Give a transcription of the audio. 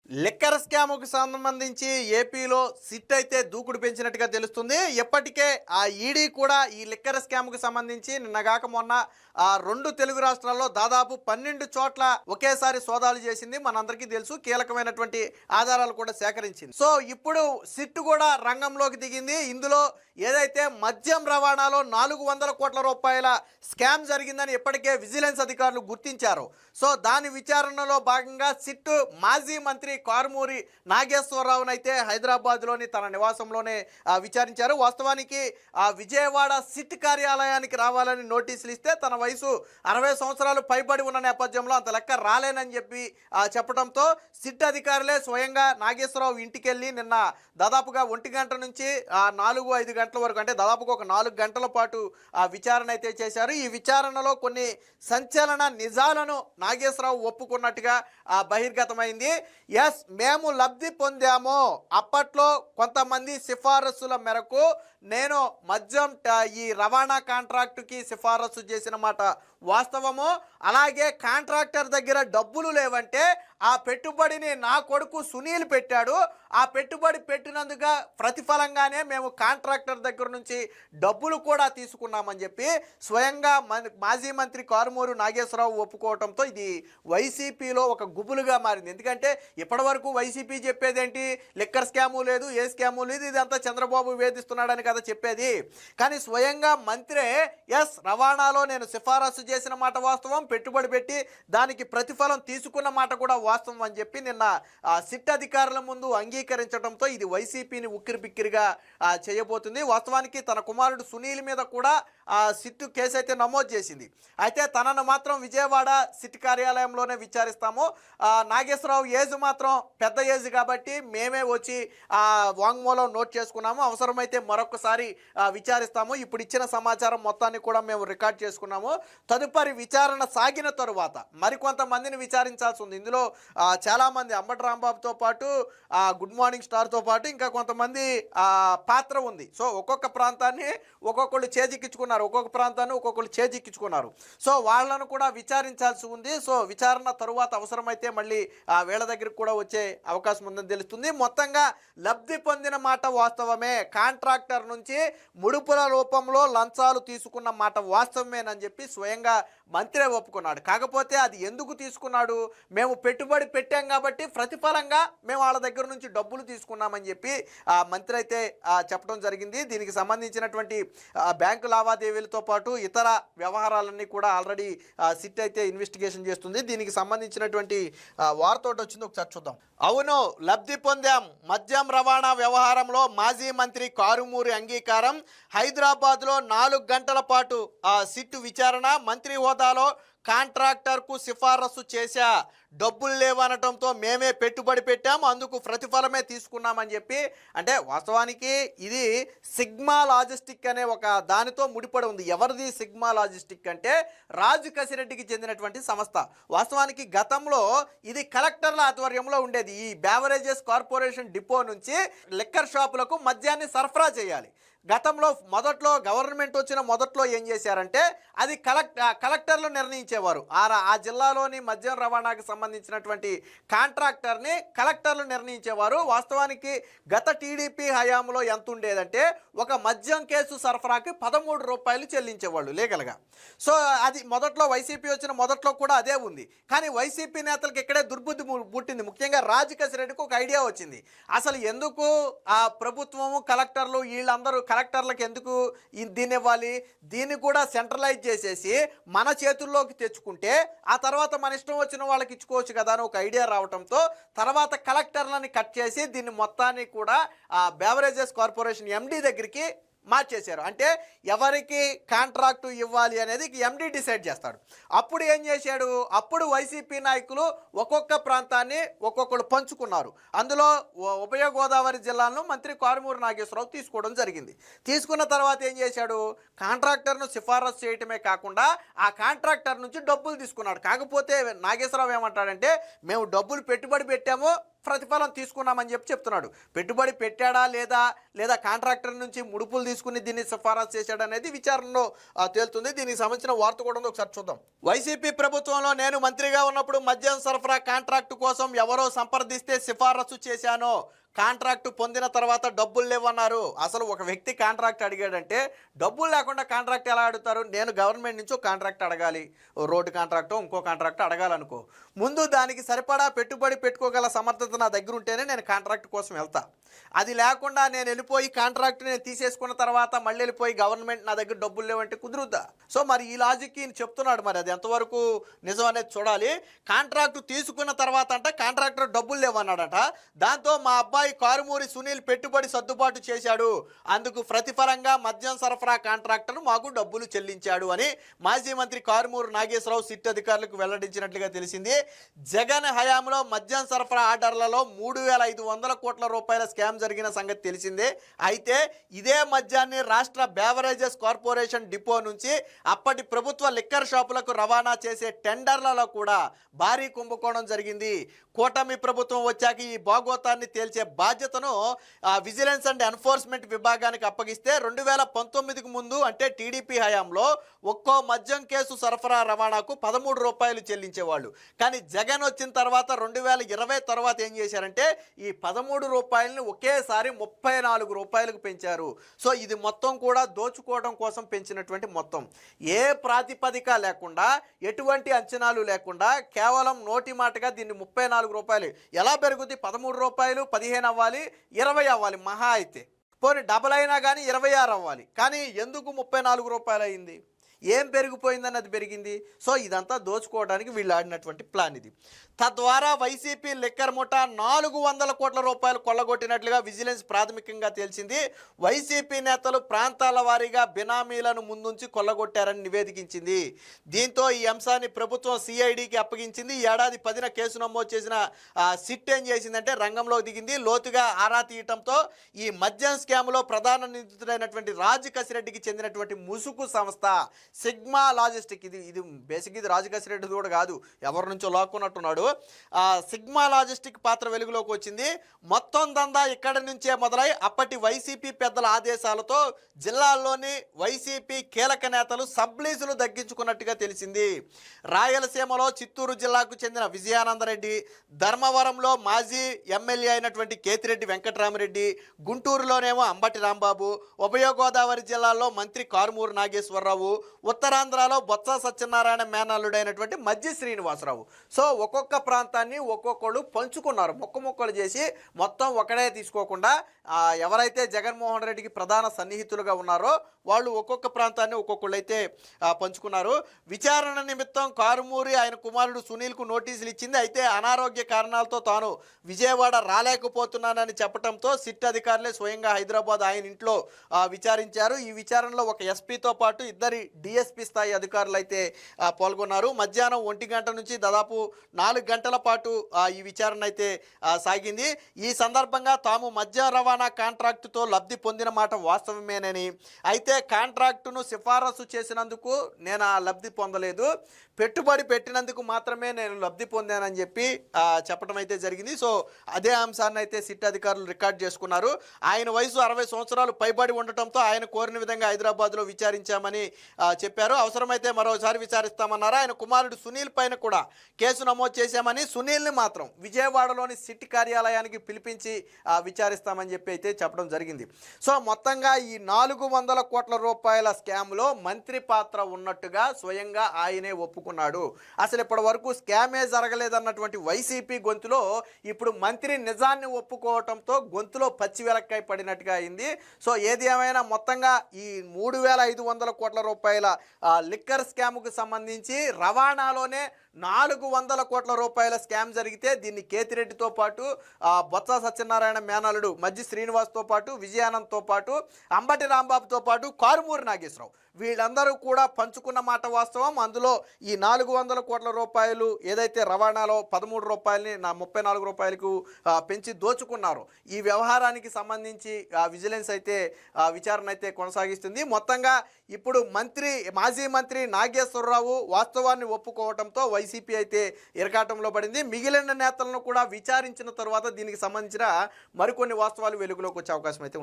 Liquor స్కామ్‌కు సంబంధించి ఏపీలో SIT అయితే దూకుడు పెంచినట్టుగా తెలుస్తుంది. ఇప్పటికే ఆ ఈడీ కూడా ఈ లిక్కర్ స్కామ్‌కు సంబంధించి నిన్నగాక మొన్న 2 తెలుగు రాష్ట్రాల్లో దాదాపు 12 చోట్ల ఒకేసారి సోదాలు చేసింది. మనందరికీ తెలుసు. కీలకమైనటువంటి ఆధారాలు కూడా సేకరించింది. సో ఇప్పుడు సిట్ కూడా రంగంలోకి దిగింది. ఇందులో ఏదైతే మద్యం రవాణాలో 400 కోట్ల రూపాయల స్కామ్ జరిగిందని ఇప్పటికే విజిలెన్స్ అధికారులు గుర్తించారు. సో దాని విచారణలో భాగంగా సిట్ మాజీ మంత్రి కారుమూరి నాగేశ్వరరావును అయితే హైదరాబాద్లోని తన నివాసంలోనే విచారించారు. వాస్తవానికి విజయవాడ సిట్ కార్యాలయానికి రావాలని నోటీసులు ఇస్తే తన వయసు 60 సంవత్సరాలు పైబడి ఉన్న నేపథ్యంలో అంత లెక్క రాలేనని చెప్పి చెప్పడంతో సిట్ అధికారులే స్వయంగా నాగేశ్వరరావు ఇంటికి వెళ్ళి నిన్న దాదాపుగా 1 గంట నుంచి 4-5 గంటల వరకు, అంటే దాదాపుగా ఒక 4 గంటల పాటు విచారణ అయితే చేశారు. ఈ విచారణలో కొన్ని సంచలన నిజాలను నాగేశ్వరరావు ఒప్పుకున్నట్టుగా బహిర్గతమైంది. ఎస్, మేము లబ్ధి పొందాము. అప్పట్లో కొంతమంది సిఫారసుల మేరకు నేను మద్యం ఈ రవాణా కాంట్రాక్టుకి సిఫారసు చేసిన మాట వాస్తవము. అలాగే కాంట్రాక్టర్ దగ్గర డబ్బులు లేవంటే ఆ పెట్టుబడిని నా కొడుకు సునీల్ పెట్టాడు. ఆ పెట్టుబడి పెట్టినందుకు ప్రతిఫలంగానే మేము కాంట్రాక్టర్ దగ్గర నుంచి డబ్బులు కూడా తీసుకున్నామని చెప్పి స్వయంగా మాజీ మంత్రి కారుమూరి నాగేశ్వరరావు ఒప్పుకోవడంతో ఇది వైసీపీలో ఒక గుబులుగా మారింది. ఎందుకంటే ఇప్పటివరకు వైసీపీ చెప్పేదేంటి, లిక్కర్ స్కాము లేదు, ఏ స్కాము లేదు, ఇదంతా చంద్రబాబు వేధిస్తున్నాడని కదా చెప్పేది. కానీ స్వయంగా మంత్రే ఎస్, రవాణాలో నేను సిఫారసు చేసిన మాట వాస్తవం, పెట్టుబడి పెట్టి దానికి ప్రతిఫలం తీసుకున్న మాట కూడా వాస్తవం అని చెప్పి నిన్న సిట్ అధికారుల ముందు అంగీకరించడంతో ఇది వైసీపీని ఉక్కిరిబిక్కిరిగా చేయబోతుంది. వాస్తవానికి తన కుమారుడు సునీల్ మీద కూడా సిట్ కేసు అయితే నమోదు చేసింది. అయితే తనను మాత్రం విజయవాడ సిట్ కార్యాలయంలోనే విచారిస్తాము. నాగేశ్వరరావు ఏజ్ మాత్రం పెద్ద ఏజ్ కాబట్టి మేమే వచ్చి వాంగ్మూలం నోట్ చేసుకున్నాము. అవసరమైతే మరొకసారి విచారిస్తాము. ఇప్పుడు ఇచ్చిన సమాచారం మొత్తాన్ని కూడా మేము రికార్డ్ చేసుకున్నాము. తదుపరి విచారణ సాగిన తరువాత మరికొంతమందిని విచారించాల్సి ఉంది. ఇందులో చాలామంది అంబటి రాంబాబుతో పాటు గుడ్ మార్నింగ్ స్టార్తో పాటు ఇంకా కొంతమంది పాత్ర ఉంది. సో ఒక్కొక్క ప్రాంతాన్ని ఒక్కొక్కళ్ళు చేజిక్కించుకున్నారు, ఒక్కొక్క ప్రాంతాన్ని ఒక్కొక్కళ్ళు చేజిక్కించుకున్నారు. సో వాళ్ళను కూడా విచారించాల్సి ఉంది. సో విచారణ తరువాత అవసరమైతే మళ్ళీ వీళ్ళ దగ్గరికి కూడా వచ్చే అవకాశం ఉందని తెలుస్తుంది. మొత్తంగా లబ్ధి పొందిన మాట వాస్తవమే, కాంట్రాక్టర్ నుంచి ముడుపుల రూపంలో లంచాలు తీసుకున్న మాట వాస్తవమేనని చెప్పి స్వయంగా మంత్రే ఒప్పుకున్నాడు. కాకపోతే అది ఎందుకు తీసుకున్నాడు, మేము పెట్టుబడి పెట్టాం కాబట్టి ప్రతిఫలంగా మేము వాళ్ళ దగ్గర నుంచి డబ్బులు తీసుకున్నామని చెప్పి మంత్రి అయితే చెప్పడం జరిగింది. దీనికి సంబంధించినటువంటి బ్యాంకు లావాదేవీలతో పాటు ఇతర వ్యవహారాలన్నీ కూడా ఆల్రెడీ సిట్ అయితే ఇన్వెస్టిగేషన్ చేస్తుంది. దీనికి సంబంధించినటువంటి వార్త ఒకటి వచ్చింది, ఒకసారి చూద్దాం. అవును, లబ్ధి పొందాం. మద్యం రవాణా వ్యవహారంలో మాజీ మంత్రి కారుమూరి అంగీకారం. హైదరాబాద్లో 4 గంటల పాటు సిట్ విచారణ. మంత్రి హోదాలో కాంట్రాక్టర్కు సిఫారసు చేశా, డబ్బులు లేవనటంతో మేమే పెట్టుబడి పెట్టాము, అందుకు ప్రతిఫలమే తీసుకున్నామని చెప్పి. అంటే వాస్తవానికి ఇది సిగ్మా లాజిస్టిక్ అనే ఒక దానితో ముడిపడి ఉంది. ఎవరిది సిగ్మా లాజిస్టిక్ అంటే రాజు కసిరెడ్డికి చెందినటువంటి సంస్థ. వాస్తవానికి గతంలో ఇది కలెక్టర్ల ఆధ్వర్యంలో ఉండేది. ఈ బేవరేజెస్ కార్పొరేషన్ డిపో నుంచి లిక్కర్ షాపులకు మద్యాన్ని సరఫరా చేయాలి. గతంలో మొదట్లో గవర్నమెంట్ వచ్చిన మొదట్లో ఏం చేశారంటే అది కలెక్టర్లు నిర్ణయించేవారు. ఆ జిల్లాలోని మద్యం రవాణాకి సంబంధించినటువంటి కాంట్రాక్టర్ని కలెక్టర్లు నిర్ణయించేవారు. వాస్తవానికి గత టీడీపీ హయాంలో ఎంత ఉండేదంటే ఒక మద్యం కేసు సరఫరాకి 13 రూపాయలు చెల్లించేవాళ్ళు లీగల్గా. సో అది మొదట్లో వైసీపీ వచ్చిన మొదట్లో కూడా అదే ఉంది. కానీ వైసీపీ నేతలకు ఇక్కడే దుర్బుద్ధి పుట్టింది. ముఖ్యంగా రాజకేశ్వరరెడ్డికి ఒక ఐడియా వచ్చింది. అసలు ఎందుకు ప్రభుత్వము కలెక్టర్లు వీళ్ళందరూ కలెక్టర్లకు ఎందుకు దీన్ని ఇవ్వాలి, దీన్ని కూడా సెంట్రలైజ్ చేసేసి మన చేతుల్లోకి తెచ్చుకుంటే ఆ తర్వాత మన ఇష్టం వచ్చిన వాళ్ళకి ఇచ్చుకోవచ్చు కదా అని ఒక ఐడియా రావడంతో తర్వాత కలెక్టర్లని కట్ చేసి దీన్ని మొత్తాన్ని కూడా బేవరేజెస్ కార్పొరేషన్ ఎండీ దగ్గరికి మార్చేశారు. అంటే ఎవరికి కాంట్రాక్టు ఇవ్వాలి అనేది ఎండీ డిసైడ్ చేస్తాడు. అప్పుడు ఏం చేశాడు, అప్పుడు వైసీపీ నాయకులు ఒక్కొక్క ప్రాంతాన్ని ఒక్కొక్కరు పంచుకున్నారు. అందులో ఉభయ గోదావరి జిల్లాలను మంత్రి కారుమూరి నాగేశ్వరరావు తీసుకోవడం జరిగింది. తీసుకున్న తర్వాత ఏం చేశాడు, కాంట్రాక్టర్ను సిఫారసు చేయటమే కాకుండా ఆ కాంట్రాక్టర్ నుంచి డబ్బులు తీసుకున్నాడు. కాకపోతే నాగేశ్వరరావు ఏమంటాడంటే మేము డబ్బులు పెట్టుబడి పెట్టాము, ప్రతిఫలం తీసుకున్నామని చెప్తున్నాడు. పెట్టుబడి పెట్టాడా లేదా కాంట్రాక్టర్ నుంచి ముడుపులు తీసుకుని దీన్ని సిఫారసు చేశాడనేది విచారణలో తేలుతుంది. దీనికి సంబంధించిన వార్త కూడా ఉంది, ఒకసారి చూద్దాం. వైసీపీ ప్రభుత్వంలో నేను మంత్రిగా ఉన్నప్పుడు మద్యం సరఫరా కాంట్రాక్టు కోసం ఎవరో సంప్రదిస్తే సిఫారసు చేశాను. కాంట్రాక్టు పొందిన తర్వాత డబ్బులు లేవన్నారు. అసలు ఒక వ్యక్తి కాంట్రాక్ట్ అడిగాడంటే డబ్బులు లేకుండా కాంట్రాక్ట్ ఎలా అడుగుతారు? నేను గవర్నమెంట్ నుంచి కాంట్రాక్ట్ అడగాలి, రోడ్డు కాంట్రాక్టు ఇంకో కాంట్రాక్ట్ అడగాలనుకో, ముందు దానికి సరిపడా పెట్టుబడి పెట్టుకోగల సమర్థత నా దగ్గర ఉంటేనే నేను కాంట్రాక్ట్ కోసం వెళ్తా. అది లేకుండా నేను వెళ్ళిపోయి కాంట్రాక్ట్ నేను తీసేసుకున్న తర్వాత మళ్ళీ వెళ్ళిపోయి గవర్నమెంట్ నా దగ్గర డబ్బులు లేవంటే కుదురుద్దా? సో మరి ఈ లాజిక్ ఈయన చెప్తున్నాడు, మరి అది ఎంతవరకు నిజం అనేది చూడాలి. కాంట్రాక్టు తీసుకున్న తర్వాత అంటే కాంట్రాక్టర్ డబ్బులు లేవన్నాడట. దాంతో మా అబ్బాయి కారుమూరి సునీల్ పెట్టుబడి సర్దుబాటు చేశాడు, అందుకు ప్రతిఫలంగా మద్యం సరఫరా కాంట్రాక్టర్ మాకు డబ్బులు చెల్లించాడు అని మాజీ మంత్రి కారుమూరి నాగేశ్వరరావు సిట్ అధికారులకు వెల్లడించినట్లుగా తెలిసింది. జగన్ హయాంలో మద్యం సరఫరా ఆర్డర్లలో 3,500 కోట్ల రూపాయల స్కామ్ జరిగిన సంగతి తెలిసిందే. అయితే ఇదే మద్యాన్ని రాష్ట్ర బేవరేజెస్ కార్పొరేషన్ డిపో నుంచి అప్పటి ప్రభుత్వ లిక్కర్ షాపులకు రవాణా చేసే టెండర్లలో కూడా భారీ కుంభకోణం జరిగింది. కూటమి ప్రభుత్వం వచ్చాక ఈ భాగోతాన్ని తేల్చే బాధ్యతను విజిలెన్స్ అండ్ ఎన్ఫోర్స్మెంట్ విభాగానికి అప్పగిస్తే 2019కు ముందు అంటే టీడీపీ హయాంలో ఒక్కో మద్యం కేసు సరఫరా రవాణాకు 13 రూపాయలు చెల్లించేవాళ్ళు. కానీ జగన్ వచ్చిన తర్వాత 2020 తర్వాత ఏం చేశారంటే ఈ 13 రూపాయలని ఒకేసారి 34 రూపాయలకు పెంచారు. సో ఇది మొత్తం కూడా దోచుకోవడం కోసం పెంచినటువంటి మొత్తం. ఏ ప్రాతిపదిక లేకుండా, ఎటువంటి అంచనాలు లేకుండా కేవలం నోటి మాటగా దీన్ని 34 రూపాయలు ఎలా పెరుగుద్ది? 13 రూపాయలు 15 అవ్వాలి, 20 అవ్వాలి మహా అయితే, పోనీ డబల్ అయినా కానీ 26 అవ్వాలి. కానీ ఎందుకు 34 రూపాయలు అయింది? ఏం పెరిగిపోయిందని అది పెరిగింది. సో ఇదంతా దోచుకోవడానికి వీళ్ళు ఆడినటువంటి ప్లాన్ ఇది. తద్వారా వైసీపీ లిక్కర్ ముఠా 400 కోట్ల రూపాయలు కొల్లగొట్టినట్లుగా విజిలెన్స్ ప్రాథమికంగా తేల్చింది. వైసీపీ నేతలు ప్రాంతాల వారీగా బినామీలను ముందుంచి కొల్లగొట్టారని నివేదించింది. దీంతో ఈ అంశాన్ని ప్రభుత్వం సిఐడికి అప్పగించింది. ఈ ఏడాది 10న కేసు నమోదు చేసిన సిట్ ఏం చేసిందంటే రంగంలో దిగింది. లోతుగా ఆరా తీయటంతో ఈ మద్యం స్కామ్లో ప్రధాన నిందితుడైనటువంటి రాజు కసిరెడ్డికి చెందినటువంటి ముసుగు సంస్థ సిగ్మా లాజిస్టిక్, ఇది బేసిక్ ఇది రాజు కసిరెడ్డి కూడా కాదు, ఎవరి నుంచో లాక్కున్నట్టున్నాడు. సిగ్మా లాజిస్టిక్ పాత్ర వెలుగులోకి వచ్చింది. మొత్తం దందా ఇక్కడి నుంచే మొదలై అప్పటి వైసీపీ పెద్దల ఆదేశాలతో జిల్లాల్లోని వైసీపీ కీలక నేతలు సబ్లీజులు దగ్గించుకున్నట్టుగా తెలిసింది. రాయలసీమలో చిత్తూరు జిల్లాకు చెందిన విజయానందరెడ్డి, ధర్మవరంలో మాజీ ఎమ్మెల్యే అయినటువంటి కేతిరెడ్డి వెంకటరామరెడ్డి, గుంటూరులోనేమో అంబటి రాంబాబు, ఉభయ గోదావరి జిల్లాల్లో మంత్రి కారుమూరి నాగేశ్వరరావు, ఉత్తరాంధ్రలో బొత్స సత్యనారాయణ మేనల్లుడైనటువంటి మజ్జి శ్రీనివాసరావు. సో ఒక్కొక్క ప్రాంతాన్ని ఒక్కొక్కళ్ళు పంచుకున్నారు, మొక్కలు చేసి మొత్తం ఒకడే తీసుకోకుండా ఎవరైతే జగన్మోహన్ రెడ్డికి ప్రధాన సన్నిహితులుగా ఉన్నారో వాళ్ళు ఒక్కొక్క ప్రాంతాన్ని ఒక్కొక్కళ్ళు అయితే పంచుకున్నారు. విచారణ నిమిత్తం కారుమూరి ఆయన కుమారుడు సునీల్కు నోటీసులు ఇచ్చింది. అయితే అనారోగ్య కారణాలతో తాను విజయవాడ రాలేకపోతున్నానని చెప్పడంతో సిట్ అధికారులే స్వయంగా హైదరాబాద్ ఆయన ఇంట్లో విచారించారు. ఈ విచారణలో ఒక ఎస్పీతో పాటు 2 డిఎస్పీ స్థాయి అధికారులు అయితే పాల్గొన్నారు. మధ్యాహ్నం 1 గంట నుంచి దాదాపు 4 గంటల పాటు ఈ విచారణ అయితే సాగింది. ఈ సందర్భంగా తాము మద్యం రవాణా కాంట్రాక్టుతో లబ్ధి పొందిన మాట వాస్తవమేనని, అయితే కాంట్రాక్టును సిఫారసు చేసినందుకు నేను ఆ లబ్ధి పొందలేదు, పెట్టుబడి పెట్టినందుకు మాత్రమే నేను లబ్ధి పొందానని చెప్పి చెప్పడం అయితే జరిగింది. సో అదే అంశాన్ని అయితే సిట్ అధికారులు రికార్డ్ చేసుకున్నారు. ఆయన వయసు 60 సంవత్సరాలు పైబడి ఉండటంతో ఆయన కోరిన విధంగా హైదరాబాద్లో విచారించామని చెప్పారు. అవసరమైతే మరోసారి విచారిస్తామన్నారు. ఆయన కుమారుడు సునీల్ పైన కూడా కేసు నమోదు చేశామని, సునీల్ని మాత్రం విజయవాడలోని సిట్ కార్యాలయానికి పిలిపించి విచారిస్తామని చెప్పి అయితే చెప్పడం జరిగింది. సో మొత్తంగా ఈ 400 కోట్ల రూపాయల స్కామ్లో మంత్రి పాత్ర ఉన్నట్టుగా స్వయంగా ఆయనే ఒప్పుకున్నాడు. అసలు ఇప్పటి వరకు స్కామే జరగలేదన్నటువంటి వైసీపీ గొంతులో ఇప్పుడు మంత్రి నిజాన్ని ఒప్పుకోవటంతో గొంతులో పచ్చి వెలక్కాయ పడినట్టుగా అయింది. సో ఏది ఏమైనా మొత్తంగా ఈ 3,500 కోట్ల రూపాయల లిక్కర్ స్కామ్కు సంబంధించి రవాణాలోనే 400 కోట్ల రూపాయల స్కామ్ జరిగితే దీన్ని కేతిరెడ్డితో పాటు బొత్స సత్యనారాయణ మేనల్లుడు మజ్జి శ్రీనివాస్తో పాటు విజయానంద్తో పాటు అంబటి రాంబాబుతో పాటు కారుమూరి నాగేశ్వరరావు వీళ్ళందరూ కూడా పంచుకున్న మాట వాస్తవం. అందులో ఈ 400 కోట్ల రూపాయలు ఏదైతే రవాణాలో 13 రూపాయలని 34 రూపాయలకు పెంచి దోచుకున్నారు. ఈ వ్యవహారానికి సంబంధించి విజిలెన్స్ అయితే విచారణ అయితే కొనసాగిస్తుంది. మొత్తంగా ఇప్పుడు మాజీ మంత్రి నాగేశ్వరరావు వాస్తవాన్ని ఒప్పుకోవడంతో వైసీపీ అయితే ఇరకాటంలో పడింది. మిగిలిన నేతలను కూడా విచారించిన తర్వాత దీనికి సంబంధించిన మరికొన్ని వాస్తవాలు వెలుగులోకి వచ్చే అవకాశం అయితే ఉంది.